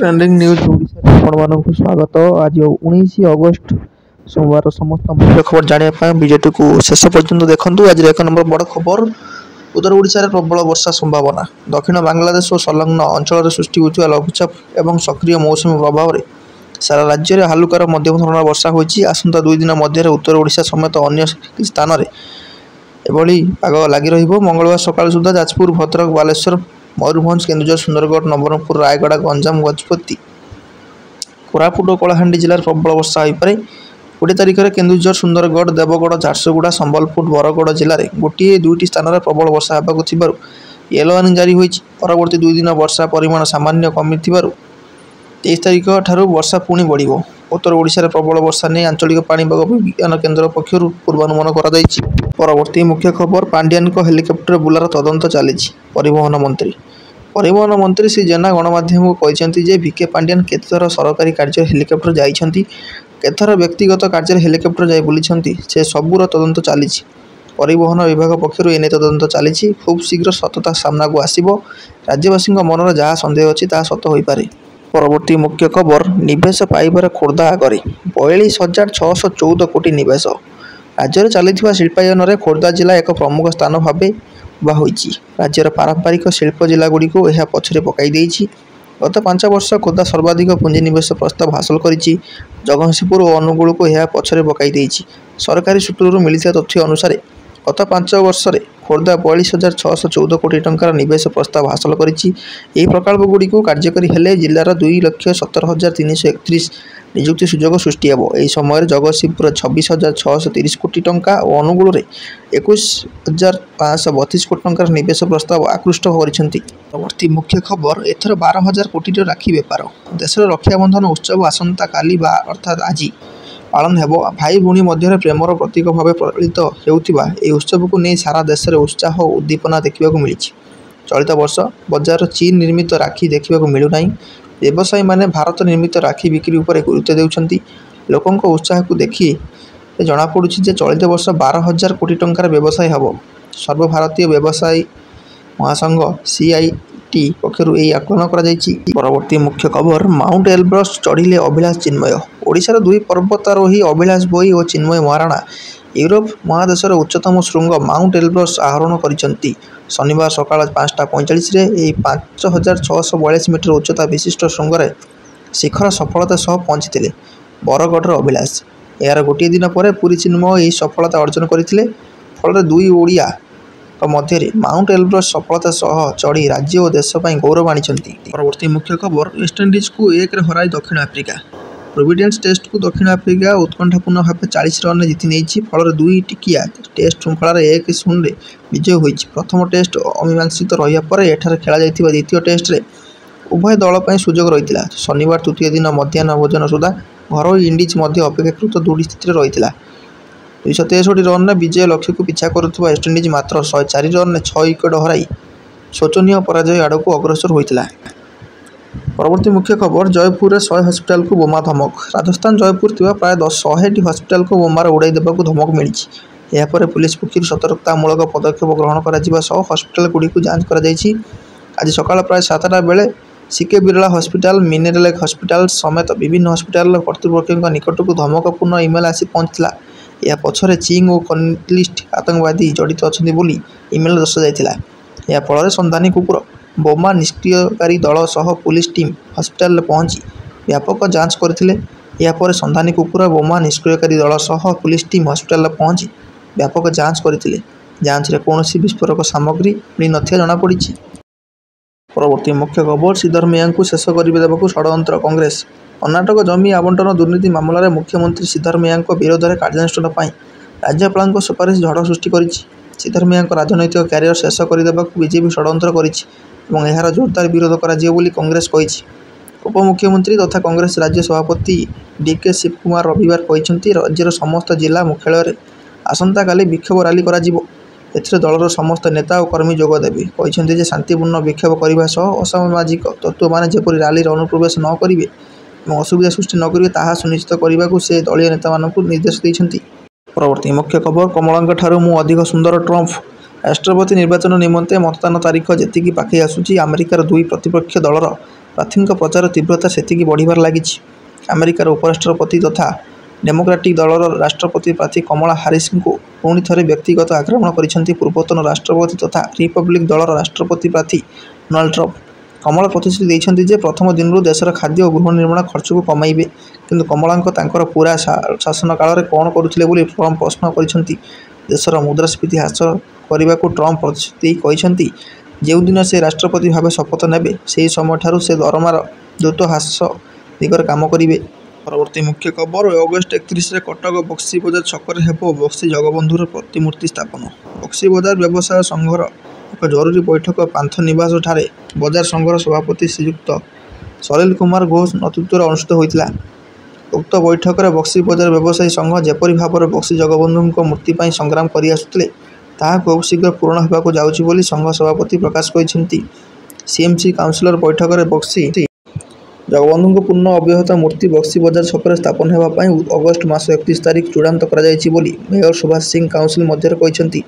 Trending news Odisha आपको स्वागत। आज 19 अगस्त सोमवार समस्त मुख्य खबर जानापी भिडियो को शेष पर्यंत देखूँ। आज एक नंबर बड़ खबर उत्तर ओडिशा प्रबल वर्षा संभावना। दक्षिण बांग्लादेश और संलग्न अंचल सृष्टि होता लघुचाप और सक्रिय मौसुमी प्रभाव में सारा राज्य में हालुकार मध्यम धरण वर्षा होती। आसंता 2 दिन मध्य उत्तर ओडिशा समेत अन्य स्थान में एभली पाग लगी रहिबो। मंगलवार सकाळ सुधा जाजपुर, भद्रक, बालेश्वर, मयूरभंज, केन्दुझर, सुंदरगढ़, नवरंगपुर, रायगड़ा, गंजाम, गजपति, कोरापुट और कलाहांडी जिले प्रबल वर्षा हो पारे। 20 तारिख में केन्दुझर, सुंदरगढ़, देवगढ़, झारसुगुड़ा, संबलपुर, बरगढ़ जिले में गोटे 2टी स्थान में प्रबल वर्षा होगा येलो वार्निंग जारी होती। परवर्ती 2 दिन वर्षा परिमाण सामान्य कमी 23 तारिख ठारू वर्षा पुणी बढ़। उत्तर ओडिशा प्रबल वर्षा नहीं आंचलिक पाणीपाग विज्ञान केन्द्र पक्षर पूर्वानुमान कर। परवर्ती मुख्य खबर पांड्यान हेलिकप्टर बुलार तदंत चली। परिवहन मंत्री श्री जेना गणमाध्यम को कहते भिके पांड्यान केतथर सरकारी कार्य हेलिकप्टर जाइछंती, केतथर व्यक्तिगत कार्य हेलिकप्टर जाई बुलिछंती, से सबूर तदंत चली। परिवहन विभाग पक्षर एने तदंत चली। खूब शीघ्र सतता सामना को आसिबो। राज्यवासी मनर जहाँ सन्देह अच्छी ता सत हो पारे। परवर्ती मुख्य खबर निवेश पाइबार खोर्धा आगे 42,614 कोटी निवेश। राज्य में चली शिल्पायन में खोर्धा जिला एक प्रमुख स्थान भाव उभा होइछि। राज्यर पारंपरिक शिल्प जिलागुड़ी को यह पछरे पकाई देइछि। गत 5 वर्ष खोर्धा सर्वाधिक पुंजीनिवेश प्रस्ताव हासिल करिछि। जगतसिंहपुर और अनुगुल को यह पछरे पकाई देइछि। सरकारी सूत्रରୁ मिलिଥିବା तथ्य अनुसार गत 5 वर्ष में खोर्धा 42,614 कोटी टंकार निवेश प्रस्ताव हासिल करिछि। एही प्रकल्पगुड़ी को कार्यकारी हेले जिलार 2,17,331 नियुक्ति सुजोग सृष्टि हेबो। एही समय जगतसिंहपुर 26,630 कोटी टंका और अनुगुल 21,532 कोटी टंकार निवेश प्रस्ताव आकृष्ट करिसेंती। परवर्ती मुख्य खबर एथर 12,000 कोटी राखी बेपार। देश में रक्षाबंधन उत्सव आसंता काली अर्थात आज पालन हेबो। भाई भूणी मध्य प्रेमर प्रतीक भाव पालित हेउथिबा एही उत्सव को नहीं सारा देश में उत्साह और उद्दीपना देखा मिली। चलित वर्ष बजार चीन निर्मित राखी देखा मिलूना। व्यवसायी माने भारत निर्मित राखी बिक्री उपर गुरुत्व देउछंती। लोकों उत्साह को देखी जनापड़ी चलित वर्ष 12,000 कोटी टंकार व्यवसाय हेबो। सर्वभारतीय व्यवसायी महासंघ CIT पक्षर यही आकलन कर। परवर्ती मुख्य खबर माउंट एलब्रस चढ़िले अभिलाष चिन्मय। ओडिशार 2 पर्वतारोही अभिलाष बोई और चिन्मय महाराणा यूरोप महादेशर उच्चतम श्रृंग माउंट एलब्रस आरोहण करिसेंती। शनिवार सकाळ 5:45 यही 5,642 मीटर उच्चता विशिष्ट श्रृंगे शिखर सफलता सह पहुंची बरगढ़ अभिलाष। यार गोटे दिन पर पुरी चिन्मय यही सफलता अर्जन करते। फल 2 ओडिया मध्य माउंट एलब्रस सफलता सह चढ़ी राज्य और देश गौरव आनी। परवर्ती मुख्य खबर वेस्टइंडिज को 1 हराई दक्षिण आफ्रिका। प्रोविडेंस टेस्ट को दक्षिण आफ्रिका उत्कंठापूर्ण भाव 40 रन जीति नहीं। फल 2 टिकिया टेस्ट श्रृंखलार 1-0 विजय होती। प्रथम टेस्ट अमीमांसित रहा पर एठार खेल द्वितीय टेस्ट रे उभय दल पर सुजोग रही। शनिवार तृतीय दिन मध्याह्न भोजन सुधा घर इंडिज अपेक्षाकृत दृढ़ स्थित रही। 263 रन विजय लक्ष्य को पिछा करुवा वेस्टइंडिज मात्र 104 रन 6 विकेट हराई शोचनीय पराजय आड़ को अग्रसर होता। परवर्ती मुख्य खबर जयपुर 100 हस्पिटाल को बोमा धमक। राजस्थान जयपुर थिबा प्राय 100टी हस्पिटाल को बोमार उड़ाई देवाक धमक मिली। यापर पुलिस पक्षर सतर्कतामूलक पदक्षेप ग्रहण कर हस्पिटाल गुड़ी को जांच कर। आज सकाळ प्राय 7टा बेले CK Birla hospital, mineral lake hospital समेत विभिन्न हस्पिटाल कर्तृपक्षों निकट को धमकपूर्ण इमेल आसी पहुंचला। या पछरे चीन और कनिलिस्ट आतंकवादी जड़ित अच्छा बोली इमेल दर्शाई। या फल सन्धानी कुकुर बोमा निष्क्रियकारी दल सह पुलिस टीम हस्पिटाल पहुंची व्यापक जांच करथिले। या पर सन्धानी कुकुर बोमा निष्क्रियकारी दल सह पुलिस टीम हस्पिटाल पहुंची व्यापक जांच करथिले। जांच रे कौनसी विस्फोरक सामग्री मिली नथिया जଣା पड़िछि। परवर्ती मुख्य खबर सिद्धरमैया को शेष करदेवाक षड्यंत्र कांग्रेस। कर्णाटक जमी आवंटन दुर्नीति मामलें मुख्यमंत्री सिद्धरमैया विरोध में कार्यानुष्ठान राज्यपाल सुपारिश झड़ सृष्टि कर। सिद्धरमैया राजनैतिक क्यारियर शेष करदेवाक बीजेपी षड्यंत्र कर जोरदार विरोध कर कांग्रेस कही। उपमुख्यमंत्री तथा कांग्रेस राज्य सभापति DK शिवकुमार रविवार कहते राज्यर समस्त जिला मुख्यालय आसंता काली विक्षोभ रैली कर दलर समस्त नेता और कर्मी जोगदेवे। कहते शांतिपूर्ण विक्षोभ करने सह असामाजिक तत्व मैंने जपरी रैली अनुप्रवेश न करेंगे और असुविधा सृष्टि न करेंगे ताहा सुनिश्चित करने को से दलीय नेता मानक निर्देश देते। परवर्ती मुख्य खबर कमलांक ठारू मु अधिक सुंदर ट्रम्प। राष्ट्रपति निर्वाचन निमंते मतदान तारीख जेतिकी पाखे आसुची अमेरिकार 2 प्रतिपक्ष दलर ପ୍ରାର୍ଥୀଙ୍କ ପ୍ରଚାର ତୀବ୍ରତା ସେତିକି ବଢ଼ିବାରେ ଲାଗିଛି। ଆମେରିକାର ଉପରାଷ୍ଟ୍ରପତି ତଥା ଡେମୋକ୍ରାଟିକ୍ ଦଳର ରାଷ୍ଟ୍ରପତି ପ୍ରାର୍ଥୀ କମଳା ହାରିସ୍ଙ୍କୁ ପୁଣି ଥରେ ବ୍ୟକ୍ତିଗତ ଆକ୍ରମଣ କରିଛନ୍ତି ପୂର୍ବତନ ରାଷ୍ଟ୍ରପତି ତଥା ରିପବ୍ଲିକ୍ ଦଳର ରାଷ୍ଟ୍ରପତି ପ୍ରାର୍ଥୀ ଡୋନାଲ୍ଡ ଟ୍ରମ୍ପ। କମଳା ପ୍ରତିଶ୍ରୁତି ଦେଇଛନ୍ତି ଯେ ପ୍ରଥମ ଦିନରୁ ଦେଶର ଖାଦ୍ୟ ଓ ଗୃହ ନିର୍ମାଣ ଖର୍ଚ୍ଚକୁ କମାଇବେ। କିନ୍ତୁ କମଳାଙ୍କ ତାଙ୍କର ପୂରା ଶାସନ କାଳରେ କ'ଣ କରୁଥିଲେ ବୋଲି ଟ୍ରମ୍ପ ପ୍ରଶ୍ନ କରିଛନ୍ତି। ଦେଶର ମୁଦ୍ରାସ୍ଫୀତି ହ୍ରାସ କରିବାକୁ ଟ୍ରମ୍ପ ପ୍ରତିଶ୍ରୁତି ଦେଇ କହିଛନ୍ତି, ଯେଉଁଦିନ ସେ ରାଷ୍ଟ୍ରପତି ଭାବେ ଶପଥ ନେବେ, ସେହି ସମୟଠାରୁ ସେ ଦରମାର ଦ୍ରୁତ ହ୍ରାସ ଦିଗରେ କାମ କରିବେ। ପରବର୍ତ୍ତୀ ମୁଖ୍ୟ ଖବର ଅଗଷ୍ଟ 31ରେ କଟକ ବକ୍ସିବଜାର ଛକରେ ହେବ ବକ୍ସି ଜଗବନ୍ଧୁର ପ୍ରତିମୂର୍ତ୍ତି ସ୍ଥାପନ। ବକ୍ସିବଜାର ବ୍ୟବସାୟ ସଂଘର ଏକ ଜରୁରୀ ବୈଠକ ପାନ୍ଥନିବାସଠାରେ ବଜାର ସଂଘର ସଭାପତି ଶ୍ରୀଯୁକ୍ତ ସଲିଲ କୁମାର ଘୋଷ ନେତୃତ୍ୱରେ ଅନୁଷ୍ଠିତ ହୋଇଥିଲା। ଉକ୍ତ ବୈଠକରେ ବକ୍ସିବଜାର ବ୍ୟବସାୟୀ ସଂଘ ଯେପରି ଭାବରେ ବକ୍ସି ଜଗବନ୍ଧୁଙ୍କ ମୂର୍ତ୍ତି ପାଇଁ ସଂଗ୍ରାମ କରିଆସୁଥିଲେ, ତାହା ଖୁବ୍ ଶୀଘ୍ର ପୂରଣ ହେବାକୁ ଯାଉଛି ବୋଲି ସଂଘ ସଭାପତି ପ୍ରକାଶ କରିଛନ୍ତି। ସିଏମ୍ସି କାଉନସିଲର ବୈଠକରେ ବକ୍ସି ଜଗବନ୍ଧୁଙ୍କ ପୂର୍ଣ୍ଣ ଅବ୍ୟବହୃତ ମୂର୍ତ୍ତି ବକ୍ସିବଜାର ଛକରେ ସ୍ଥାପନ ହେବା ପାଇଁ ଅଗଷ୍ଟ ମାସ 31 ତାରିଖ ଚୂଡ଼ାନ୍ତ କରାଯାଇଛି ବୋଲି ମେୟର ସୁଭାଷ ସିଂ କାଉନସିଲ ମଧ୍ୟରେ କହିଛନ୍ତି।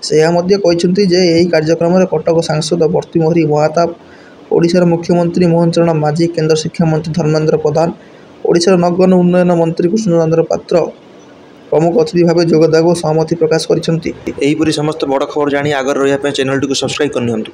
ସେ ଏହା ମଧ୍ୟ କହିଛନ୍ତି ଯେ ଏହି କାର୍ଯ୍ୟକ୍ରମରେ କଟକ ସାଂସଦ ଭର୍ତ୍ତୃହରି ମହାତାବ, ଓଡ଼ିଶାର ମୁଖ୍ୟମନ୍ତ୍ରୀ ମୋହନ ଚରଣ ମାଝୀ, କେନ୍ଦ୍ର ଶିକ୍ଷାମନ୍ତ୍ରୀ ଧର୍ମେନ୍ଦ୍ର ପ୍ରଧାନ, ଓଡ଼ିଶାର ନଗର ଉନ୍ନୟନ ମନ୍ତ୍ରୀ କୃଷ୍ଣଚନ୍ଦ୍ର ପାତ୍ର ପ୍ରମୁଖ ଅତିଥି ଭାବେ ଯୋଗ ଦେବାକୁ ସହମତି ପ୍ରକାଶ କରିଛନ୍ତି। ଏହିପରି ସମସ୍ତ ବଡ଼ ଖବର ଜାଣି ଆଗରେ ରହିବା ପାଇଁ ଚ୍ୟାନେଲଟିକୁ ସବସ୍କ୍ରାଇବ୍ କରିନିଅନ୍ତୁ।